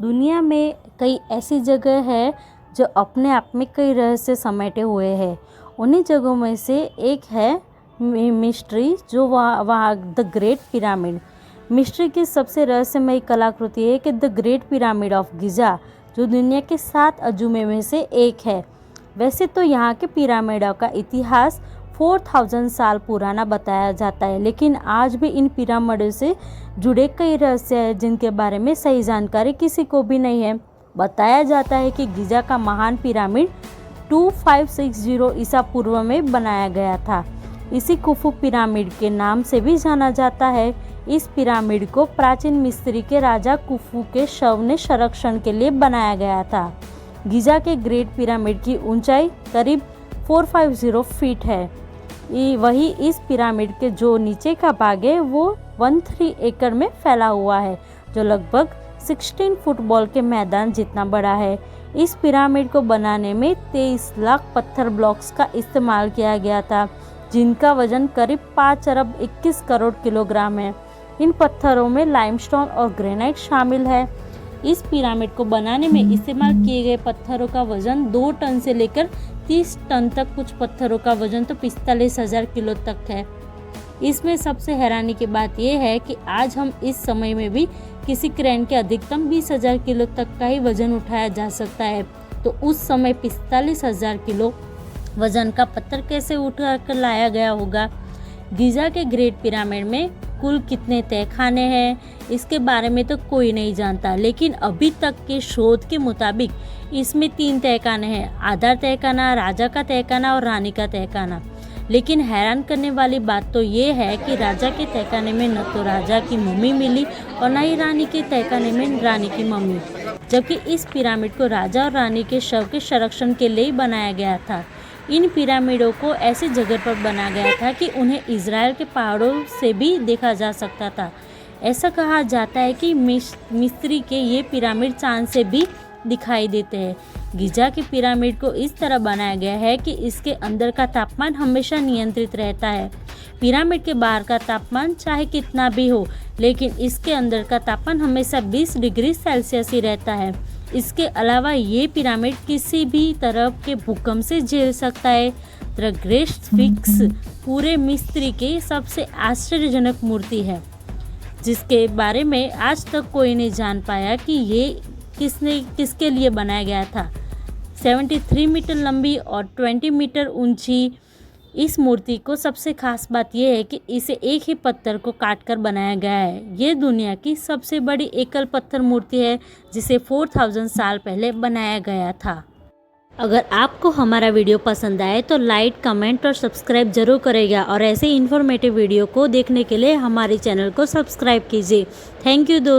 दुनिया में कई ऐसी जगह है जो अपने आप में कई रहस्य समेटे हुए हैं। उन्हीं जगहों में से एक है मिस्ट्री, जो वहाँ द ग्रेट पिरामिड। मिस्ट्री की सबसे रहस्यमयी कलाकृति है कि the great pyramid of Giza, जो दुनिया के 7 अजूबे में से एक है। वैसे तो यहाँ के पिरामिडों का इतिहास 4000 साल पुराना बताया जाता है, लेकिन आज भी इन पिरामिडों से जुड़े कई रहस्य हैं जिनके बारे में सही जानकारी किसी को भी नहीं है। बताया जाता है कि गिज़ा का महान पिरामिड 2560 ईसा पूर्व में बनाया गया था। इसी कुफू पिरामिड के नाम से भी जाना जाता है। इस पिरामिड को प्राचीन मिस्री के राजा कुफू के शव ने संरक्षण के लिए बनाया गया था। गिज़ा के ग्रेट पिरामिड की ऊंचाई करीब 450 फीट है। वही इस पिरामिड के जो नीचे का भाग है वो 13 एकड़ में फैला हुआ है, जो लगभग 16 फुटबॉल के मैदान जितना बड़ा है। इस पिरामिड को बनाने में 23 लाख पत्थर ब्लॉक्स का इस्तेमाल किया गया था, जिनका वजन करीब 5 अरब 21 करोड़ किलोग्राम है। इन पत्थरों में लाइमस्टोन और ग्रेनाइट शामिल है। इस पिरामिड को बनाने में इस्तेमाल किए गए पत्थरों का वजन 2 टन से लेकर 30 टन तक, कुछ पत्थरों का वजन तो 45,000 किलो तक है। इसमें सबसे हैरानी की बात यह है कि आज हम इस समय में भी किसी क्रेन के अधिकतम 20,000 किलो तक का ही वजन उठाया जा सकता है, तो उस समय 45,000 किलो वजन का पत्थर कैसे उठा कर लाया गया होगा। गिज़ा के ग्रेट पिरामिड में कुल कितने तहखाने हैं, इसके बारे में तो कोई नहीं जानता, लेकिन अभी तक के शोध के मुताबिक इसमें 3 तहखाने हैं: आधार तहखाना, राजा का तहखाना और रानी का तहखाना। लेकिन हैरान करने वाली बात तो ये है कि राजा के तहखाने में न तो राजा की मम्मी मिली और न ही रानी के तहखाने में रानी की मम्मी, जबकि इस पिरामिड को राजा और रानी के शव के संरक्षण के लिए बनाया गया था। इन पिरामिडों को ऐसी जगह पर बनाया गया था कि उन्हें इज़राइल के पहाड़ों से भी देखा जा सकता था। ऐसा कहा जाता है कि मिस्री के ये पिरामिड चांद से भी दिखाई देते हैं। गिज़ा के पिरामिड को इस तरह बनाया गया है कि इसके अंदर का तापमान हमेशा नियंत्रित रहता है। पिरामिड के बाहर का तापमान चाहे कितना भी हो, लेकिन इसके अंदर का तापमान हमेशा 20 डिग्री सेल्सियस ही रहता है। इसके अलावा ये पिरामिड किसी भी तरह के भूकंप से झेल सकता है। द ग्रेट स्फिंक्स पूरे मिस्री के सबसे आश्चर्यजनक मूर्ति है, जिसके बारे में आज तक कोई नहीं जान पाया कि ये किसके लिए बनाया गया था। 73 मीटर लंबी और 20 मीटर ऊंची इस मूर्ति को सबसे खास बात यह है कि इसे एक ही पत्थर को काटकर बनाया गया है। ये दुनिया की सबसे बड़ी एकल पत्थर मूर्ति है, जिसे 4000 साल पहले बनाया गया था। अगर आपको हमारा वीडियो पसंद आए तो लाइक, कमेंट और सब्सक्राइब जरूर करेगा, और ऐसे इन्फॉर्मेटिव वीडियो को देखने के लिए हमारे चैनल को सब्सक्राइब कीजिए। थैंक यू दोस्तों।